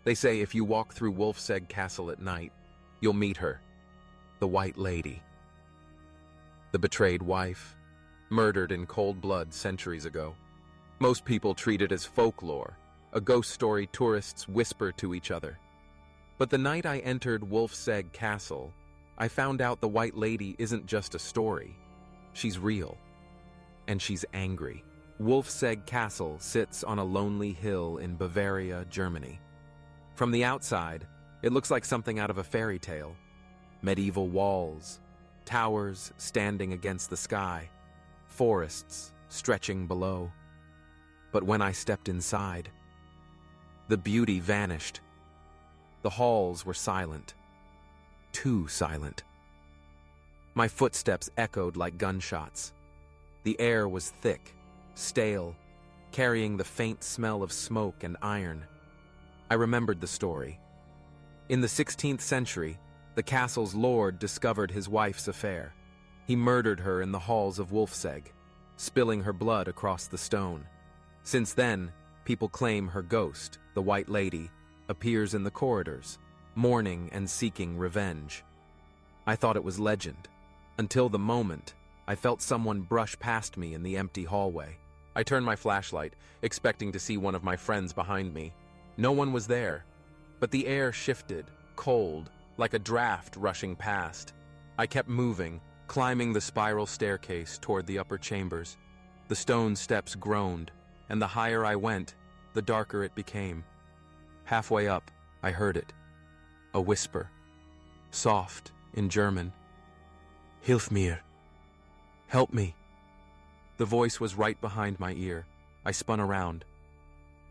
They say if you walk through Wolfsegg Castle at night, you'll meet her, the White Lady. The betrayed wife, murdered in cold blood centuries ago. Most people treat it as folklore, a ghost story tourists whisper to each other. But the night I entered Wolfsegg Castle, I found out the White Lady isn't just a story. She's real. And she's angry. Wolfsegg Castle sits on a lonely hill in Bavaria, Germany. From the outside, it looks like something out of a fairy tale. Medieval walls, towers standing against the sky, forests stretching below. But when I stepped inside, the beauty vanished. The halls were silent. Too silent. My footsteps echoed like gunshots. The air was thick, stale, carrying the faint smell of smoke and iron. I remembered the story. In the 16th century, the castle's lord discovered his wife's affair. He murdered her in the halls of Wolfsegg, spilling her blood across the stone. Since then, people claim her ghost, the White Lady, appears in the corridors, mourning and seeking revenge. I thought it was legend, until the moment I felt someone brush past me in the empty hallway. I turned my flashlight, expecting to see one of my friends behind me. No one was there, but the air shifted, cold, like a draft rushing past. I kept moving, climbing the spiral staircase toward the upper chambers. The stone steps groaned, and the higher I went, the darker it became. Halfway up, I heard it. A whisper. Soft, in German. "Hilf mir. Help me." The voice was right behind my ear. I spun around.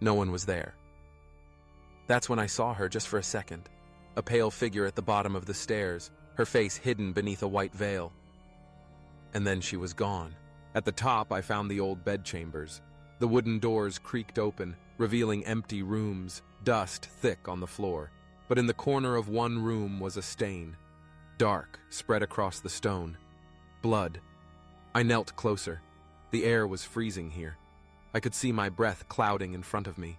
No one was there. That's when I saw her just for a second. A pale figure at the bottom of the stairs, her face hidden beneath a white veil. And then she was gone. At the top, I found the old bedchambers. The wooden doors creaked open, revealing empty rooms, dust thick on the floor. But in the corner of one room was a stain. Dark, spread across the stone. Blood. I knelt closer. The air was freezing here. I could see my breath clouding in front of me.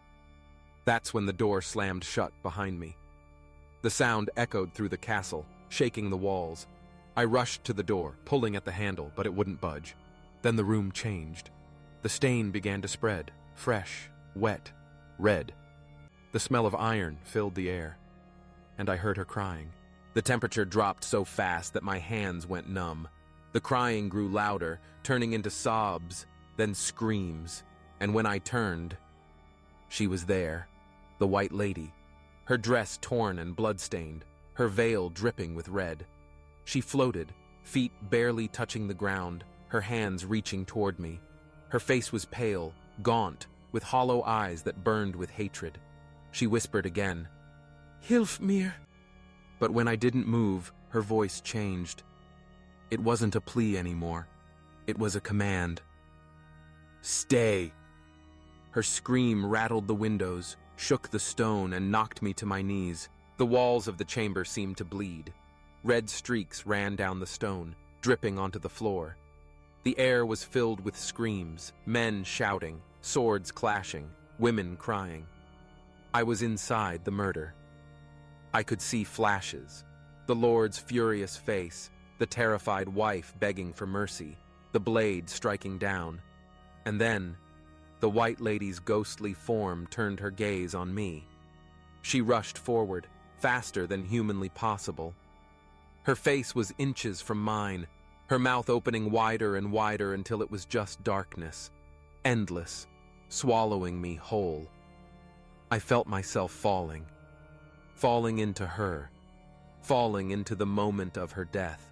That's when the door slammed shut behind me. The sound echoed through the castle, shaking the walls. I rushed to the door, pulling at the handle, but it wouldn't budge. Then the room changed. The stain began to spread, fresh, wet, red. The smell of iron filled the air, and I heard her crying. The temperature dropped so fast that my hands went numb. The crying grew louder, turning into sobs, then screams, and when I turned, she was there, the White Lady, her dress torn and blood-stained, her veil dripping with red. She floated, feet barely touching the ground, her hands reaching toward me. Her face was pale, gaunt, with hollow eyes that burned with hatred. She whispered again, "Hilf mir." But when I didn't move, her voice changed. It wasn't a plea anymore. It was a command. "Stay." Her scream rattled the windows, shook the stone, and knocked me to my knees. The walls of the chamber seemed to bleed. Red streaks ran down the stone, dripping onto the floor. The air was filled with screams, men shouting, swords clashing, women crying. I was inside the murder. I could see flashes, the Lord's furious face, the terrified wife begging for mercy, the blade striking down. And then, the White Lady's ghostly form turned her gaze on me. She rushed forward, faster than humanly possible. Her face was inches from mine, her mouth opening wider and wider until it was just darkness, endless, swallowing me whole. I felt myself falling into her, falling into the moment of her death.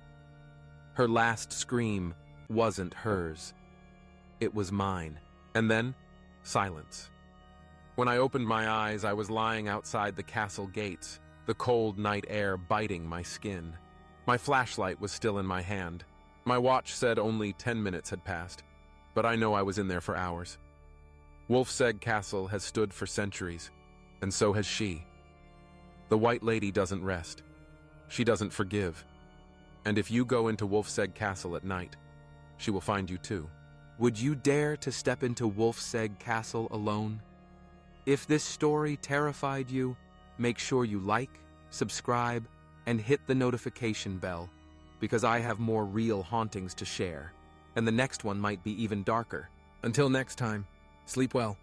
Her last scream wasn't hers. It was mine. And then, silence. When I opened my eyes, I was lying outside the castle gates, the cold night air biting my skin. My flashlight was still in my hand. My watch said only 10 minutes had passed, but I know I was in there for hours. Wolfsegg Castle has stood for centuries, and so has she. The White Lady doesn't rest. She doesn't forgive. And if you go into Wolfsegg Castle at night, she will find you too. Would you dare to step into Wolfsegg Castle alone? If this story terrified you, make sure you like, subscribe, and hit the notification bell, because I have more real hauntings to share, and the next one might be even darker. Until next time, sleep well.